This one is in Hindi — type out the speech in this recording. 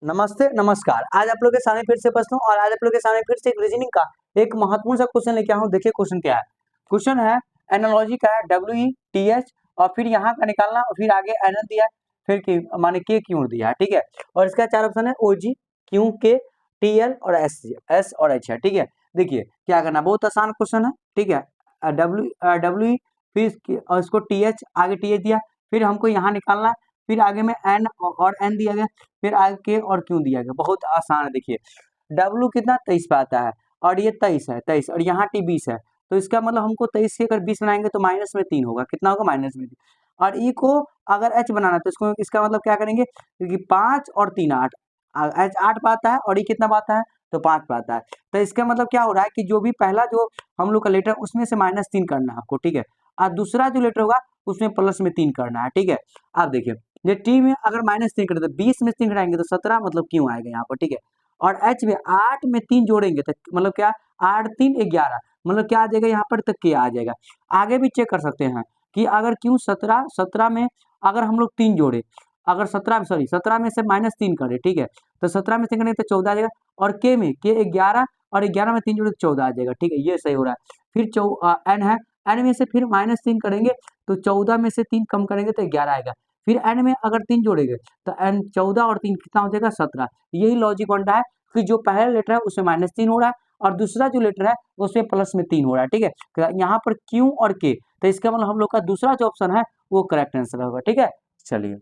नमस्ते, नमस्कार। आज आप लोग के सामने फिर से प्रश्न हूँ और आज आप लोग के सामने फिर से एक रीजनिंग का एक महत्वपूर्ण सा क्वेश्चन लेके आया हूँ। देखिए क्वेश्चन क्या है। क्वेश्चन है एनालॉजी का है WE TH और फिर यहाँ का निकालना और फिर आगे एनन दिया है, फिर की माने के क्यू दिया है, ठीक है। और इसका 4 ऑप्शन है OG, QK, TL और S और H है, ठीक है। देखिए क्या करना, बहुत आसान क्वेश्चन है, ठीक है। WE फिर और इसको TH आगे TH दिया, फिर हमको यहाँ निकालना, फिर आगे में N और N दिया गया, फिर आगे के और क्यों दिया गया। बहुत आसान है। देखिए W कितना 23 पे आता है और ये 23 है, 23 और यहाँ T 20 है, तो इसका मतलब हमको 23 से अगर 20 बनाएंगे तो माइनस में 3 होगा। कितना होगा? माइनस में 3। और E को अगर H बनाना है तो इसको इसका मतलब क्या करेंगे कि 5 और 3 8, H 8 पे आता है और E कितना पे आता है तो 5 पे आता है। तो इसका मतलब क्या हो रहा है कि जो भी पहला जो हम लोग का लेटर उसमें से -3 करना है आपको, ठीक है। और दूसरा जो लेटर होगा उसमें प्लस में 3 करना है, ठीक है। आप देखिए ये टी में अगर -3 करें तो 20 में 3 घटाएंगे तो 17 मतलब क्यों आएगा यहाँ पर, ठीक है। और एच में 8 में 3 जोड़ेंगे तो मतलब क्या 8 3 11 मतलब क्या आ जाएगा यहाँ पर, तक क्या आ जाएगा। आगे भी चेक कर सकते हैं कि अगर क्यों 17 में अगर हम लोग 3 जोड़े, अगर 17 में से -3 करें, ठीक है, तो 17 में से करें तो 14 आ जाएगा। और के में के 11 और 11 में 3 जोड़े तो 14 आ जाएगा, ठीक है। ये सही हो रहा है। फिर एन है, एन में से फिर -3 करेंगे तो 14 में से 3 कम करेंगे तो 11 आएगा। फिर n में अगर 3 जोड़ेंगे तो n 14 और 3 कितना हो जाएगा 17। यही लॉजिक बनता है कि जो पहला लेटर है उसमें -3 हो रहा है और दूसरा जो लेटर है उसमें प्लस में 3 हो रहा है, ठीक है। तो यहाँ पर Q और K, तो इसका मतलब हम लोग का दूसरा जो ऑप्शन है वो करेक्ट आंसर होगा, ठीक है। चलिए।